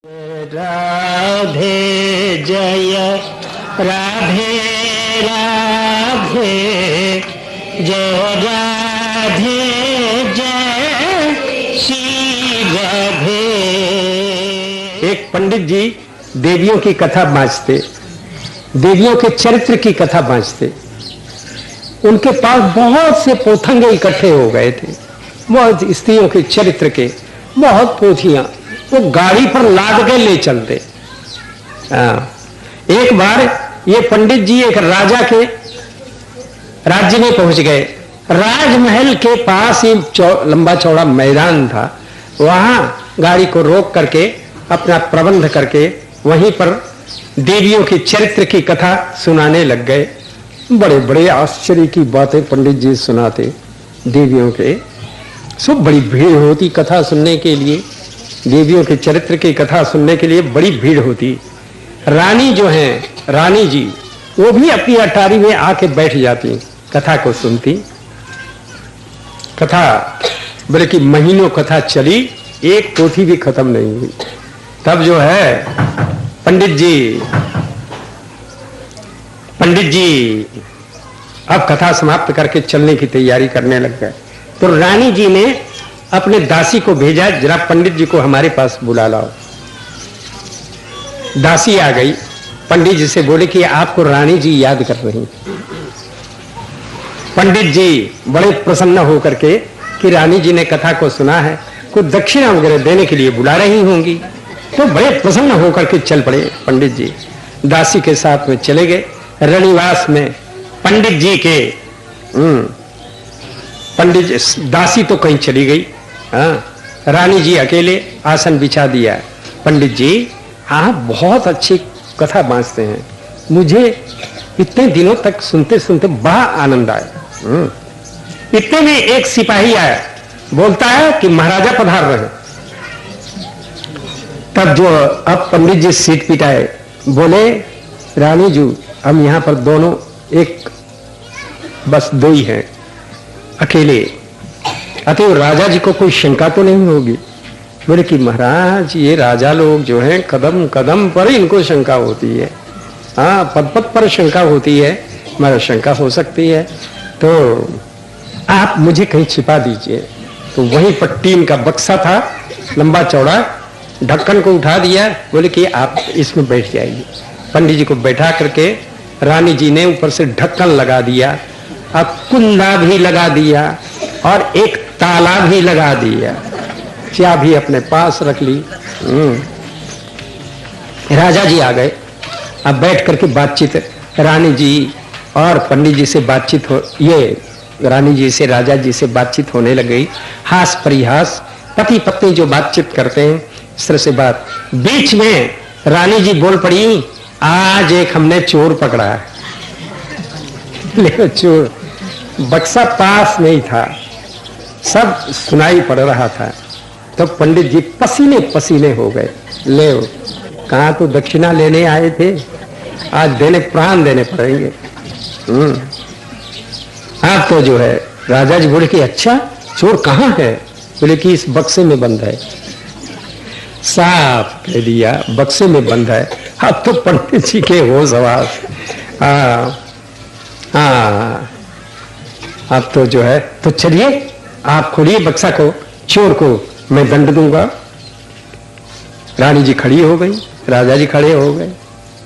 राधे जय राधे राधे जय राधे जय श्री राधे। एक पंडित जी देवियों की कथा बाँचते, देवियों के चरित्र की कथा बाँचते। उनके पास बहुत से पोथंगे इकट्ठे हो गए थे, बहुत स्त्रियों के चरित्र के बहुत पोथियां वो गाड़ी पर लाद के ले चलते। एक बार ये पंडित जी एक राजा के राज्य में पहुंच गए। राजमहल के पास ही लंबा चौड़ा मैदान था, वहां गाड़ी को रोक करके अपना प्रबंध करके वहीं पर देवियों के चरित्र की कथा सुनाने लग गए। बड़े बड़े आश्चर्य की बातें पंडित जी सुनाते देवियों के। सब बड़ी भीड़ होती कथा सुनने के लिए, देवियों के चरित्र की कथा सुनने के लिए बड़ी भीड़ होती। रानी जो हैं, रानी जी, वो भी अपनी अटारी में आके बैठ जाती, कथा को सुनती। कथा बल्कि महीनों कथा चली, एक पोथी भी खत्म नहीं हुई। तब जो है पंडित जी अब कथा समाप्त करके चलने की तैयारी करने लग गए। तो रानी जी ने अपने दासी को भेजा, जरा पंडित जी को हमारे पास बुला लाओ। दासी आ गई, पंडित जी से बोले कि आपको रानी जी याद कर रही। पंडित जी बड़े प्रसन्न होकर के कि रानी जी ने कथा को सुना है, कुछ दक्षिणा वगैरह देने के लिए बुला रही होंगी, तो बड़े प्रसन्न होकर के चल पड़े। पंडित जी दासी के साथ में चले गए रणिवास में। पंडित जी के दासी तो कहीं चली गई, रानी जी अकेले आसन बिछा दिया। पंडित जी आप बहुत अच्छी कथा बाँचते हैं, मुझे इतने दिनों तक सुनते सुनते बड़ा आनंद आया। इतने में एक सिपाही आया, बोलता है कि महाराजा पधार रहे। तब जो अब पंडित जी सीट पिटाए, बोले रानी जी हम यहाँ पर दोनों एक बस दो ही हैं, अकेले, अतः राजा जी को कोई शंका तो नहीं होगी। बोले कि महाराज ये राजा लोग जो हैं कदम कदम पर इनको शंका होती है, हाँ पद पद पर शंका होती है, हमारा शंका हो सकती है, तो आप मुझे कहीं छिपा दीजिए। तो वहीं पर टीन का बक्सा था लंबा चौड़ा, ढक्कन को उठा दिया, बोले कि आप इसमें बैठ जाइए। पंडित जी को बैठा करके रानी जी ने ऊपर से ढक्कन लगा दिया, अब कुंडा भी लगा दिया और एक ताला भी लगा दिया, चाबी अपने पास रख ली। राजा जी आ गए, अब बैठ करके बातचीत रानी जी और पंडित जी से बातचीत हो, ये रानी जी से राजा जी से बातचीत होने लग गई। हास परिहास, पति पत्नी जो बातचीत करते हैं इस तरह से बात। बीच में रानी जी बोल पड़ी, आज एक हमने चोर पकड़ा है। ले चोर, बक्सा पास नहीं था, सब सुनाई पड़ रहा था। तो पंडित जी पसीने पसीने हो गए। ले कहाँ तो दक्षिणा लेने आए थे, आज देने प्राण देने पड़ेंगे। आप तो जो है राजा जी बोले कि अच्छा चोर कहाँ है? बोले कि इस बक्से में बंद है। साफ कह दिया, बक्से में बंद है। अब तो पंडित जी के होश हवास, अब तो जो है, तो चलिए आप खोलिए बक्सा को, चोर को मैं दंड दूंगा। रानी जी खड़ी हो गई, राजा जी खड़े हो गए,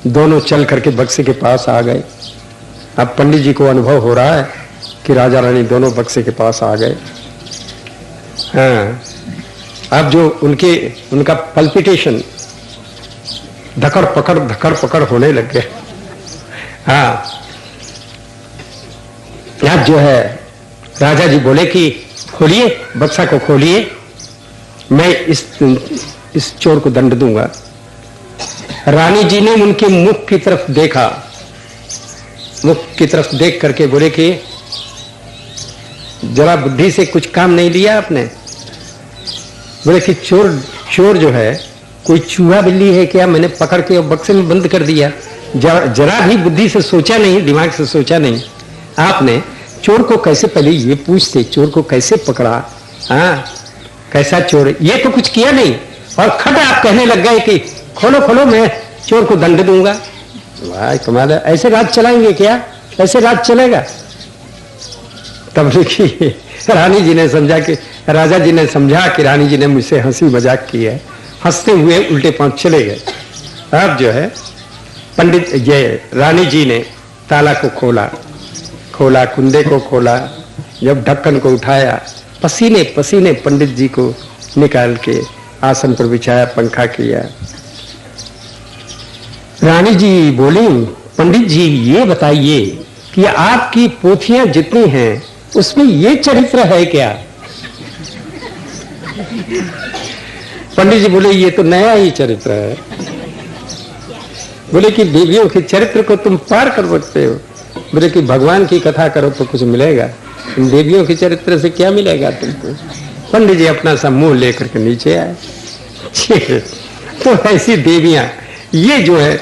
दोनों चल करके बक्से के पास आ गए। अब पंडित जी को अनुभव हो रहा है कि राजा रानी दोनों बक्से के पास आ गए। अब जो उनका पल्पिटेशन धकड़ पकड़ होने लग गए। अब जो है राजा जी बोले कि खोलिए बक्सा को, खोलिए, मैं इस चोर को दंड दूंगा। रानी जी ने उनके मुख की तरफ देखा, मुख की तरफ देख करके बोले कि जरा बुद्धि से कुछ काम नहीं लिया आपने? बोले कि चोर जो है कोई चूहा बिल्ली है क्या, मैंने पकड़ के बक्से में बंद कर दिया। जरा भी बुद्धि से सोचा नहीं, दिमाग से सोचा नहीं। आपने चोर को कैसे, पहले ये पूछते चोर को कैसे पकड़ा, हाँ कैसा चोर, ये तो कुछ किया नहीं, और खटाक कहने लग गए कि खोलो खोलो, मैं चोर को दंड दूंगा। वाह कमाल है, ऐसे राज चलाएंगे क्या, ऐसे राज चलेगा? तब देखिए रानी जी ने समझा कि राजा जी ने समझा कि रानी जी ने मुझसे हंसी मजाक की है, हंसते हुए उल्टे पांव चले गए। अब जो है पंडित ये रानी जी ने ताला को खोला, कुंडे को खोला, जब ढक्कन को उठाया, पसीने पसीने पंडित जी को निकाल के आसन पर बिछाया, पंखा किया। रानी जी बोली, पंडित जी ये बताइए कि आपकी पोथियां जितनी हैं उसमें ये चरित्र है क्या? पंडित जी बोले, ये तो नया ही चरित्र है। बोले कि देवियों के चरित्र को तुम पार कर सकते हो। बोले कि भगवान की कथा करो तो कुछ मिलेगा, इन देवियों के चरित्र से क्या मिलेगा तुमको? पंडित जी अपना सा मुंह लेकर के नीचे आए। तो ऐसी देवियां ये जो है